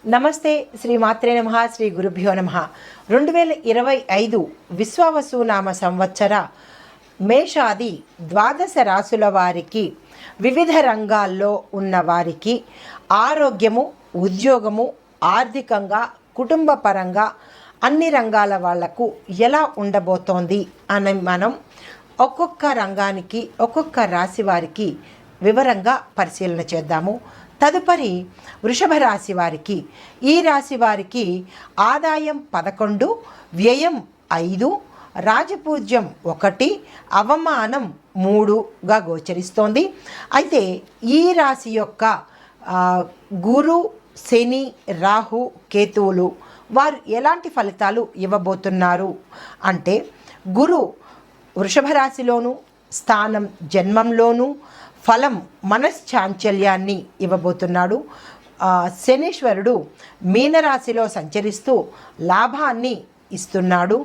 నమస్తే శ్రీ మాత్రే నమః శ్రీ గురుభ్యో నమః 2025 విశ్వావసునామ సంవత్సర మేషాది ద్వాదశ రాశుల వారికి వివిధ రంగాల్లో ఉన్న వారికి ఆరోగ్యము, ఉద్యోగము, ఆర్థికంగా, కుటుంబ పరంగా అన్ని రంగాల వాళ్లకు ఎలా ఉండబోతోంది అని మనం ఒక్కొక్క రంగానికి ఒక్కొక్క రాశి వారికి వివరంగా పరిశీలన చేద్దాము. తదుపరి వృషభ రాశి వారికి, ఈ రాశి వారికి ఆదాయం 11, వ్యయం 5, రాజపూజ్యం 1, అవమానం 3గా గోచరిస్తోంది. అయితే ఈ రాశి యొక్క గురు, శని, రాహు, కేతువులు వారు ఎలాంటి ఫలితాలు ఇవ్వబోతున్నారు అంటే, గురు వృషభ రాశిలోను, స్థానం జన్మంలోను, ఫలం మనశ్చాంచల్యాన్ని ఇవ్వబోతున్నాడు. శనీశ్వరుడు మీనరాశిలో సంచరిస్తూ లాభాన్ని ఇస్తున్నాడు.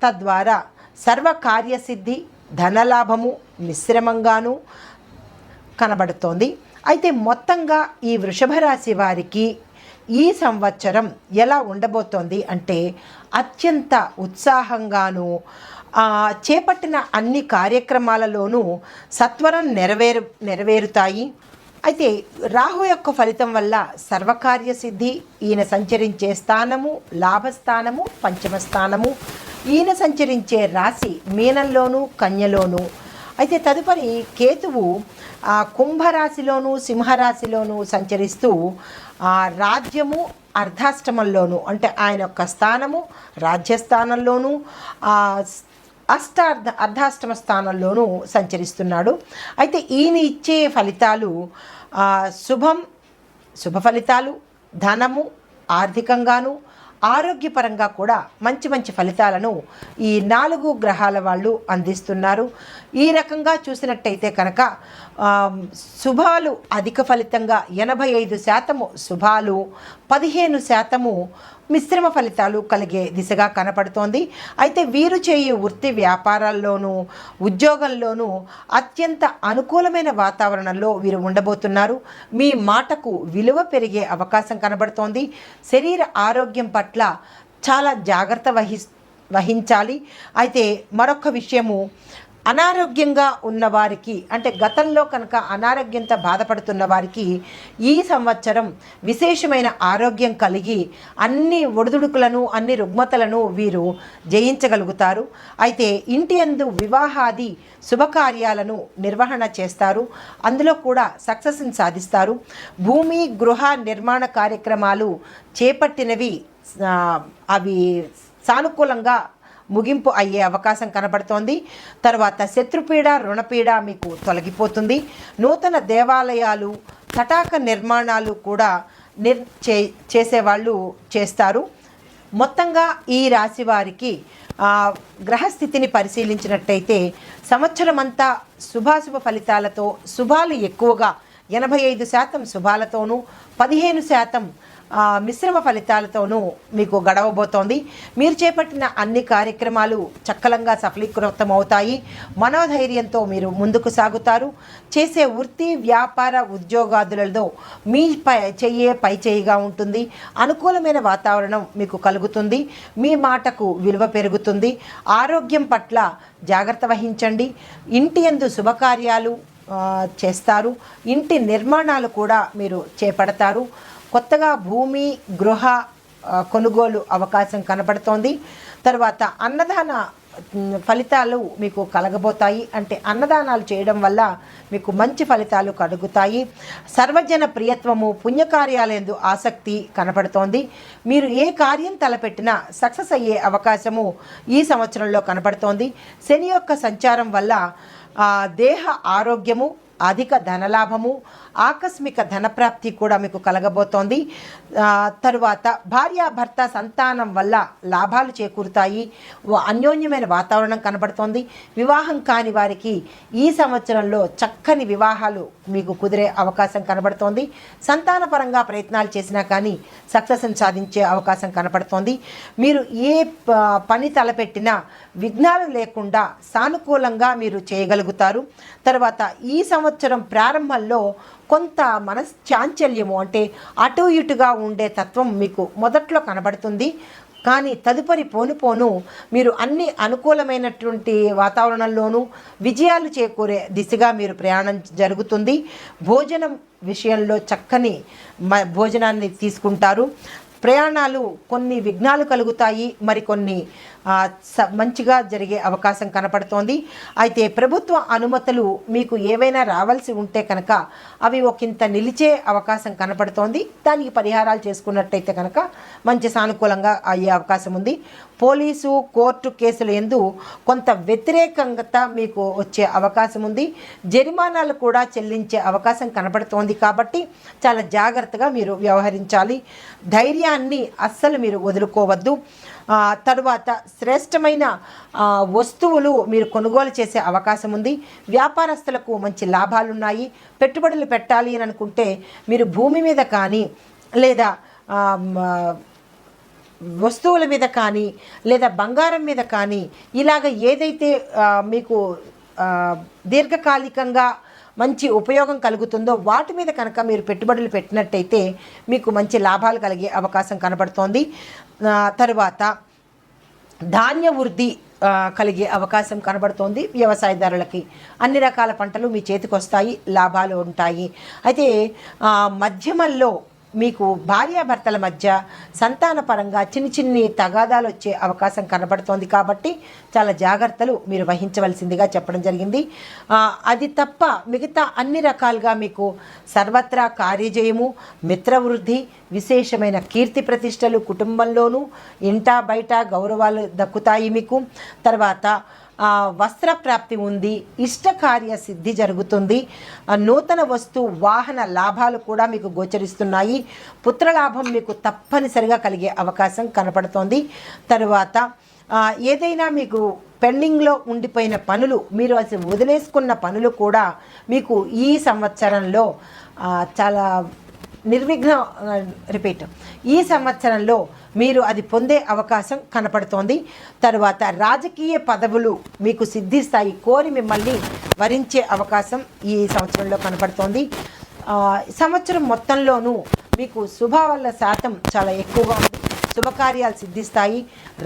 తద్వారా సర్వకార్యసిద్ధి, ధనలాభము మిశ్రమంగాను కనబడుతోంది. అయితే మొత్తంగా ఈ వృషభ రాశి వారికి ఈ సంవత్సరం ఎలా ఉండబోతోంది అంటే, అత్యంత ఉత్సాహంగాను చేపట్టిన అన్ని కార్యక్రమాలలోనూ సత్వరం నెరవేరుతాయి. అయితే రాహు యొక్క ఫలితం వల్ల సర్వకార్యసిద్ధి, ఈయన సంచరించే స్థానము లాభస్థానము, పంచమ స్థానము, ఈయన సంచరించే రాశి మీనంలోను, కన్యలోను. అయితే తదుపరి కేతువు కుంభరాశిలోను, సింహరాశిలోను సంచరిస్తూ రాజ్యము అర్ధాష్టమంలోను, అంటే ఆయన యొక్క స్థానము రాజ్యస్థానంలోను, అర్ధాష్టమ స్థానంలోనూ సంచరిస్తున్నాడు. అయితే ఈయన ఇచ్చే ఫలితాలు శుభ ఫలితాలు, ధనము, ఆర్థికంగాను, ఆరోగ్యపరంగా కూడా మంచి మంచి ఫలితాలను ఈ 4 గ్రహాల వాళ్ళు అందిస్తున్నారు. ఈ రకంగా చూసినట్టయితే కనుక శుభాలు అధిక ఫలితంగా 85% శుభాలు, 15% మిశ్రమ ఫలితాలు కలిగే దిశగా కనపడుతోంది. అయితే వీరు చేయు వృత్తి వ్యాపారాల్లోనూ, ఉద్యోగంలోనూ అత్యంత అనుకూలమైన వాతావరణంలో వీరు ఉండబోతున్నారు. మీ మాటకు విలువ పెరిగే అవకాశం కనబడుతోంది. శరీర ఆరోగ్యం పట్ల చాలా జాగ్రత్త వహించాలి. అయితే మరొక విషయము, అనారోగ్యంగా ఉన్నవారికి, అంటే గతంలో కనుక అనారోగ్యంతో బాధపడుతున్న వారికి ఈ సంవత్సరం విశేషమైన ఆరోగ్యం కలిగి అన్ని ఒడిదుడుకులను, అన్ని రుగ్మతలను వీరు జయించగలుగుతారు. అయితే ఇంటి యందు వివాహాది శుభకార్యాలను నిర్వహణ చేస్తారు. అందులో కూడా సక్సెస్ని సాధిస్తారు. భూమి, గృహ నిర్మాణ కార్యక్రమాలు చేపట్టినవి అవి సానుకూలంగా ముగింపు అయ్యే అవకాశం కనబడుతోంది. తర్వాత శత్రుపీడ, రుణపీడ మీకు తొలగిపోతుంది. నూతన దేవాలయాలు, తటాక నిర్మాణాలు కూడా చేసేవాళ్ళు చేస్తారు. మొత్తంగా ఈ రాశి వారికి గ్రహస్థితిని పరిశీలించినట్టయితే సంవత్సరమంతా శుభాశుభ ఫలితాలతో, శుభాలు ఎక్కువగా 85% శుభాలతోనూ 15% మిశ్రమ ఫలితాలతోనూ మీకు గడవబోతోంది. మీరు చేపట్టిన అన్ని కార్యక్రమాలు చక్కలంగా సఫలీకృతం అవుతాయి. మనోధైర్యంతో మీరు ముందుకు సాగుతారు. చేసే వృత్తి, వ్యాపార, ఉద్యోగాదులలో మీ పై చేయిగా ఉంటుంది. అనుకూలమైన వాతావరణం మీకు కలుగుతుంది. మీ మాటకు విలువ పెరుగుతుంది. ఆరోగ్యం పట్ల జాగ్రత్త వహించండి. ఇంటి యందు శుభకార్యాలు చేస్తారు. ఇంటి నిర్మాణాలు కూడా మీరు చేపడతారు. కొత్తగా భూమి, గృహ కొనుగోలు అవకాశం కనబడుతోంది. తర్వాత అన్నదాన ఫలితాలు మీకు కలగబోతాయి. అంటే అన్నదానాలు చేయడం వల్ల మీకు మంచి ఫలితాలు కలుగుతాయి. సర్వజన ప్రియత్వము, పుణ్యకార్యాలందు ఆసక్తి కనపడుతోంది. మీరు ఏ కార్యం తలపెట్టినా సక్సెస్ అయ్యే అవకాశము ఈ సంవత్సరంలో కనపడుతోంది. శని యొక్క సంచారం వల్ల దేహ ఆరోగ్యము, అధిక ధనలాభము, ఆకస్మిక ధనప్రాప్తి కూడా మీకు కలగబోతోంది. తరువాత భార్యాభర్త సంతానం వల్ల లాభాలు చేకూరుతాయి. అన్యోన్యమైన వాతావరణం కనబడుతోంది. వివాహం కాని వారికి ఈ సంవత్సరంలో చక్కని వివాహాలు మీకు కుదిరే అవకాశం కనబడుతోంది. సంతానపరంగా ప్రయత్నాలు చేసినా కానీ సక్సెస్ని సాధించే అవకాశం కనబడుతోంది. మీరు ఏ పని తలపెట్టినా విఘ్నాలు లేకుండా సానుకూలంగా మీరు చేయగలుగుతారు. తర్వాత ఈ సంవత్సరం సంవత్సరం ప్రారంభంలో కొంత మనశ్చాంచల్యము అంటే అటు ఇటుగా ఉండే తత్వం మీకు మొదట్లో కనబడుతుంది. కానీ తదుపరి పోను మీరు అన్ని అనుకూలమైనటువంటి వాతావరణంలోనూ విజయాలు చేకూరే దిశగా మీరు ప్రయాణం జరుగుతుంది. భోజనం విషయంలో చక్కని భోజనాన్ని తీసుకుంటారు. ప్రయాణాలు కొన్ని విఘ్నాలు కలుగుతాయి, మరికొన్ని మంచిగా జరిగే అవకాశం కనపడుతోంది. అయితే ప్రభుత్వ అనుమతులు మీకు ఏవైనా రావాల్సి ఉంటే కనుక అవి ఒకంత నిలిచే అవకాశం కనపడుతోంది. దానికి పరిహారాలు చేసుకున్నట్టయితే కనుక మంచి సానుకూలంగా అయ్యే అవకాశం ఉంది. పోలీసు కోర్టు కేసులు యందు కొంత వ్యతిరేకత మీకు వచ్చే అవకాశం ఉంది. జరిమానాలు కూడా చెల్లించే అవకాశం కనపడుతోంది. కాబట్టి చాలా జాగ్రత్తగా మీరు వ్యవహరించాలి. ధైర్యాన్ని అస్సలు మీరు వదులుకోవద్దు. తరువాత శ్రేష్టమైన వస్తువులు మీరు కొనుగోలు చేసే అవకాశం ఉంది. వ్యాపారస్తులకు మంచి లాభాలు ఉన్నాయి. పెట్టుబడులు పెట్టాలి అని అనుకుంటే మీరు భూమి మీద కానీ లేదా వస్తువుల మీద కానీ లేదా బంగారం మీద కానీ ఇలాగ ఏదైతే మీకు దీర్ఘకాలికంగా మంచి ఉపయోగం కలుగుతుందో వాటి మీద కనుక మీరు పెట్టుబడులు పెట్టినట్టయితే మీకు మంచి లాభాలు కలిగే అవకాశం కనబడుతోంది. తరువాత ధాన్య వృద్ధి కలిగే అవకాశం కనబడుతోంది. వ్యవసాయదారులకి అన్ని రకాల పంటలు మీ చేతికి వస్తాయి, లాభాలు ఉంటాయి. అయితే మధ్యమంలో మీకు భార్యాభర్తల మధ్య సంతానపరంగా చిన్ని తగాదాలు వచ్చే అవకాశం కనబడుతోంది. కాబట్టి చాలా జాగ్రత్తలు మీరు వహించవలసిందిగా చెప్పడం జరిగింది. అది తప్ప మిగతా అన్ని రకాలుగా మీకు సర్వత్రా కార్యజయము, మిత్రవృద్ధి, విశేషమైన కీర్తి ప్రతిష్టలు కుటుంబంలోనూ ఇంటా బయట గౌరవాలు దక్కుతాయి మీకు. తర్వాత వస్త్ర ప్రాప్తి ఉంది. ఇష్టకార్య సిద్ధి జరుగుతుంది. నూతన వస్తు వాహన లాభాలు కూడా మీకు గోచరిస్తున్నాయి. పుత్రలాభం మీకు తప్పనిసరిగా కలిగే అవకాశం కనపడుతోంది. తరువాత ఏదైనా మీకు పెండింగ్లో ఉండిపోయిన పనులు, మీరు అసలు వదిలేసుకున్న పనులు కూడా మీకు ఈ సంవత్సరంలో చాలా ఈ సంవత్సరంలో మీరు అది పొందే అవకాశం కనపడుతోంది. తరువాత రాజకీయ పదవులు మీకు సిద్ధిస్తాయి. కోరి మిమ్మల్ని వరించే అవకాశం ఈ సంవత్సరంలో కనపడుతోంది. సంవత్సరం మొత్తంలోనూ మీకు శుభవాళ్ళ శాతం చాలా ఎక్కువగా ఉంది. శుభకార్యాలు సిద్ధిస్తాయి.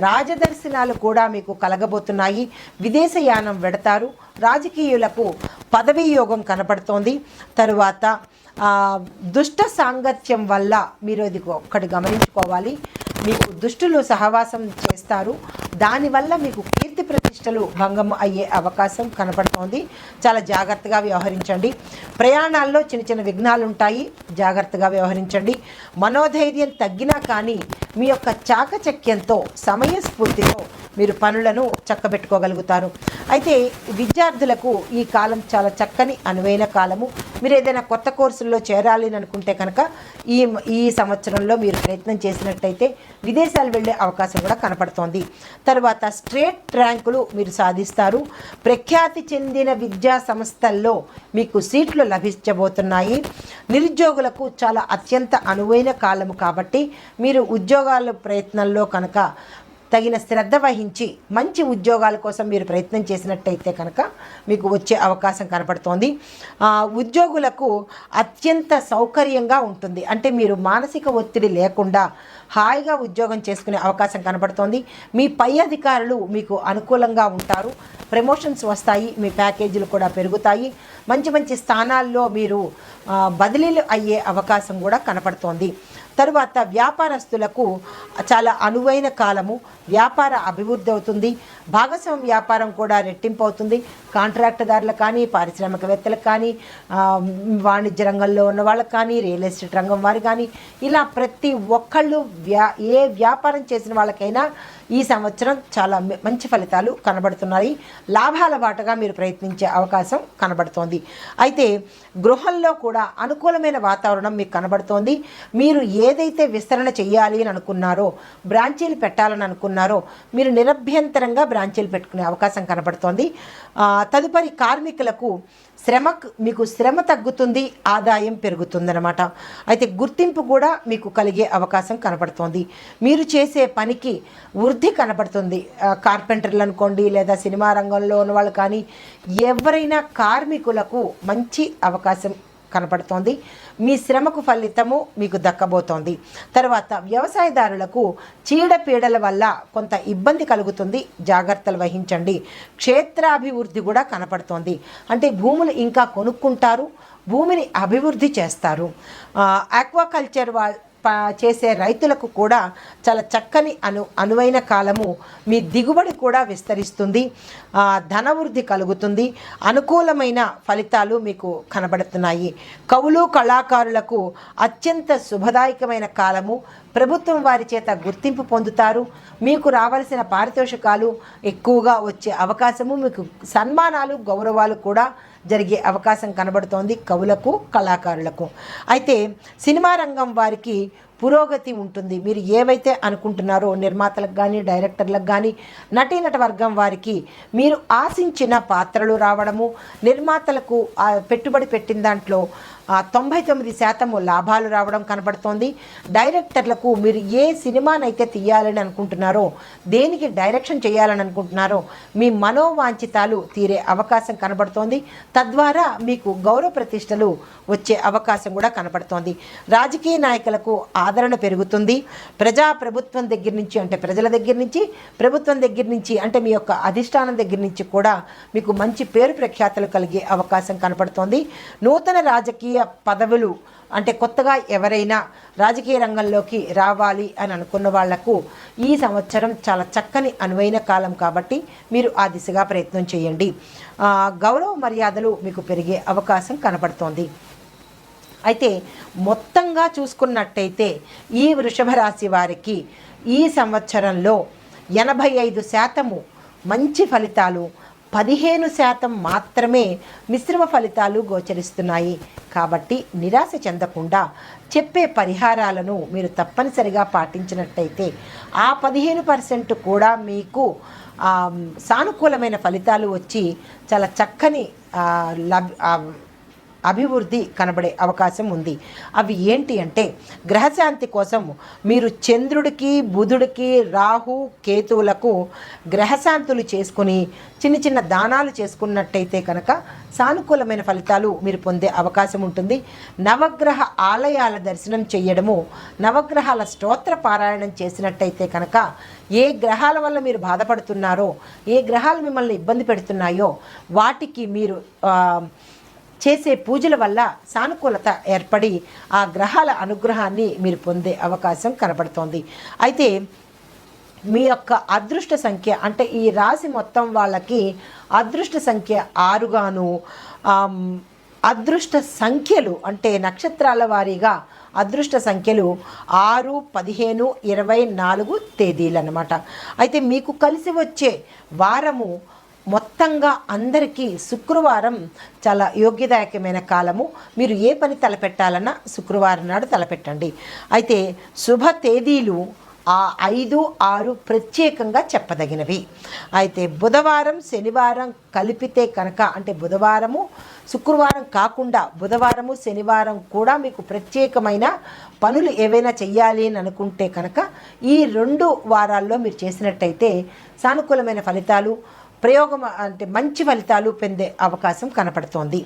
రాజదర్శనాలు కూడా మీకు కలగబోతున్నాయి. విదేశయానం వెడతారు. రాజకీయులకు పదవీ యోగం కనపడుతోంది. తరువాత దుష్ట సాంగత్యం వల్ల మీరు ఇది ఒక్కటి గమనించుకోవాలి. మీకు దుష్టులు సహవాసం చేస్తారు. దానివల్ల మీకు కీర్తి ప్రతిష్టలు భంగం అయ్యే అవకాశం కనపడుతోంది. చాలా జాగ్రత్తగా వ్యవహరించండి. ప్రయాణాల్లో చిన్న విఘ్నాలు ఉంటాయి, జాగ్రత్తగా వ్యవహరించండి. మనోధైర్యం తగ్గినా కానీ మీ యొక్క చాకచక్యంతో, సమయస్ఫూర్తితో మీరు పనులను చక్కబెట్టుకోగలుగుతారు. అయితే విద్యార్థులకు ఈ కాలం చాలా చక్కని అనువైన కాలము. మీరు ఏదైనా కొత్త కోర్సుల్లో చేరాలి అని అనుకుంటే కనుక ఈ సంవత్సరంలో మీరు ప్రయత్నం చేసినట్టయితే విదేశాలు వెళ్ళే అవకాశం కూడా కనపడుతోంది. తర్వాత స్ట్రేట్ ర్యాంకులు మీరు సాధిస్తారు. ప్రఖ్యాతి చెందిన విద్యా సంస్థల్లో మీకు సీట్లు లభించబోతున్నాయి. నిరుద్యోగులకు చాలా అత్యంత అనువైన కాలము కాబట్టి మీరు ఉద్యోగాల ప్రయత్నంలో కనుక తగిన శ్రద్ధ వహించి మంచి ఉద్యోగాల కోసం మీరు ప్రయత్నం చేసినట్టయితే కనుక మీకు వచ్చే అవకాశం కనపడుతోంది. ఉద్యోగులకు అత్యంత సౌకర్యంగా ఉంటుంది. అంటే మీరు మానసిక ఒత్తిడి లేకుండా హాయిగా ఉద్యోగం చేసుకునే అవకాశం కనపడుతోంది. మీ పై అధికారులు మీకు అనుకూలంగా ఉంటారు. ప్రమోషన్స్ వస్తాయి. మీ ప్యాకేజీలు కూడా పెరుగుతాయి. మంచి స్థానాల్లో మీరు బదిలీలు అయ్యే అవకాశం కూడా కనపడుతోంది. తరువాత వ్యాపారస్తులకు చాలా అనువైన కాలము. వ్యాపార అభివృద్ధి అవుతుంది. భాగస్వామ్య వ్యాపారం కూడా రెట్టింపు అవుతుంది. కాంట్రాక్టుదారులకు కానీ, పారిశ్రామికవేత్తలకు కానీ, వాణిజ్య రంగంలో ఉన్న వాళ్ళకి కానీ, రియల్ ఎస్టేట్ రంగం వారు కానీ, ఇలా ప్రతి ఒక్కళ్ళు ఏ వ్యాపారం చేసిన వాళ్ళకైనా ఈ సంవత్సరం చాలా మంచి ఫలితాలు కనబడుతున్నాయి. లాభాల బాటగా మీరు ప్రయత్నించే అవకాశం కనబడుతోంది. అయితే గృహంలో కూడా అనుకూలమైన వాతావరణం మీకు కనబడుతోంది. మీరు ఏదైతే విస్తరణ చేయాలి అని అనుకున్నారో, బ్రాంచీలు పెట్టాలని అనుకున్నారో, మీరు నిరభ్యంతరంగా బ్రాంచీలు పెట్టుకునే అవకాశం కనబడుతోంది. తదుపరి కార్మికులకు మీకు శ్రమ తగ్గుతుంది, ఆదాయం పెరుగుతుందన్నమాట. అయితే గుర్తింపు కూడా మీకు కలిగే అవకాశం కనబడుతోంది. మీరు చేసే పనికి వృద్ధి కనబడుతుంది. కార్పెంటర్లు అనుకోండి, లేదా సినిమా రంగంలో ఉన్న వాళ్ళు కానీ, ఎవరైనా కార్మికులకు మంచి అవకాశం కనపడుతోంది. మీ శ్రమకు ఫలితము మీకు దక్కబోతోంది. తర్వాత వ్యవసాయదారులకు చీడపీడల వల్ల కొంత ఇబ్బంది కలుగుతుంది, జాగ్రత్తలు వహించండి. క్షేత్రాభివృద్ధి కూడా కనపడుతోంది. అంటే భూములు ఇంకా కొనుక్కుంటారు, భూమిని అభివృద్ధి చేస్తారు. ఆక్వాకల్చర్ చేసే రైతులకు కూడా చాలా చక్కని అనువైన కాలము. మీ దిగుబడి కూడా విస్తరిస్తుంది, ధనవృద్ధి కలుగుతుంది, అనుకూలమైన ఫలితాలు మీకు కనబడుతున్నాయి. కవులు కళాకారులకు అత్యంత శుభదాయకమైన కాలము. ప్రభుత్వం వారి చేత గుర్తింపు పొందుతారు. మీకు రావాల్సిన పారితోషికాలు ఎక్కువగా వచ్చే అవకాశము, మీకు సన్మానాలు గౌరవాలు కూడా జరిగే అవకాశం కనబడుతోంది కవులకు కళాకారులకు. అయితే సినిమా రంగం వారికి పురోగతి ఉంటుంది. మీరు ఏవైతే అనుకుంటున్నారో నిర్మాతలకు కానీ, డైరెక్టర్లకు కానీ, నటీనట వర్గం వారికి మీరు ఆశించిన పాత్రలు రావడము, నిర్మాతలకు పెట్టుబడి పెట్టిన దాంట్లో 99% లాభాలు రావడం కనబడుతోంది. డైరెక్టర్లకు మీరు ఏ సినిమానైతే తీయాలని అనుకుంటున్నారో, దేనికి డైరెక్షన్ చేయాలని అనుకుంటున్నారో, మీ మనోవాంఛితాలు తీరే అవకాశం కనబడుతోంది. తద్వారా మీకు గౌరవ ప్రతిష్టలు వచ్చే అవకాశం కూడా కనబడుతోంది. రాజకీయ నాయకులకు ఆదరణ పెరుగుతుంది. ప్రభుత్వం దగ్గర నుంచి, అంటే ప్రజల దగ్గర నుంచి, ప్రభుత్వం దగ్గర నుంచి, అంటే మీ యొక్క అధిష్టానం దగ్గర నుంచి కూడా మీకు మంచి పేరు ప్రఖ్యాతలు కలిగే అవకాశం కనబడుతోంది. నూతన రాజకీయ పదవులు, అంటే కొత్తగా ఎవరైనా రాజకీయ రంగంలోకి రావాలి అని అనుకున్న వాళ్లకు ఈ సంవత్సరం చాలా చక్కని అనువైన కాలం కాబట్టి మీరు ఆ దిశగా ప్రయత్నం చేయండి. గౌరవ మర్యాదలు మీకు పెరిగే అవకాశం కనబడుతోంది. అయితే మొత్తంగా చూసుకున్నట్టయితే ఈ వృషభ రాశి వారికి ఈ సంవత్సరంలో 85% మంచి ఫలితాలు, 15% మాత్రమే మిశ్రమ ఫలితాలు గోచరిస్తున్నాయి. కాబట్టి నిరాశ చెందకుండా చెప్పే పరిహారాలను మీరు తప్పనిసరిగా పాటించినట్టయితే ఆ 15% కూడా మీకు సానుకూలమైన ఫలితాలు వచ్చి చాలా చక్కని అభివృద్ధి కనబడే అవకాశం ఉంది. అవి ఏంటి అంటే, గ్రహశాంతి కోసం మీరు చంద్రుడికి, బుధుడికి, రాహు, కేతువులకు గ్రహశాంతులు చేసుకుని చిన్న చిన్న దానాలు చేసుకున్నట్టయితే కనుక సానుకూలమైన ఫలితాలు మీరు పొందే అవకాశం ఉంటుంది. నవగ్రహ ఆలయాల దర్శనం చేయడము, నవగ్రహాల స్తోత్ర పారాయణం చేసినట్టయితే కనుక ఏ గ్రహాల వల్ల మీరు బాధపడుతున్నారో, ఏ గ్రహాలు మిమ్మల్ని ఇబ్బంది పెడుతున్నాయో వాటికి మీరు చేసే పూజల వల్ల సానుకూలత ఏర్పడి ఆ గ్రహాల అనుగ్రహాన్ని మీరు పొందే అవకాశం కనబడుతోంది. అయితే మీ యొక్క అదృష్ట సంఖ్య, అంటే ఈ రాశి మొత్తం వాళ్ళకి అదృష్ట సంఖ్య 6గాను, అదృష్ట సంఖ్యలు అంటే నక్షత్రాల వారీగా అదృష్ట సంఖ్యలు 6, 15, 24 తేదీలు అన్నమాట. అయితే మీకు కలిసి వచ్చే వారము మొత్తంగా అందరికీ శుక్రవారం చాలా యోగ్యదాయకమైన కాలము. మీరు ఏ పని తలపెట్టాలన్నా శుక్రవారం నాడు తలపెట్టండి. అయితే శుభ తేదీలు 5, 6 ప్రత్యేకంగా చెప్పదగినవి. అయితే బుధవారం, శనివారం కలిపితే కనుక, అంటే బుధవారము శుక్రవారం కాకుండా బుధవారము శనివారం కూడా మీకు ప్రత్యేకమైన పనులు ఏవైనా చెయ్యాలి అని అనుకుంటే కనుక ఈ 2 వారాల్లో మీరు చేసినట్టయితే సానుకూలమైన ఫలితాలు, ప్రయోగం అంటే మంచి ఫలితాలు పొందే అవకాశం కనపడుతోంది.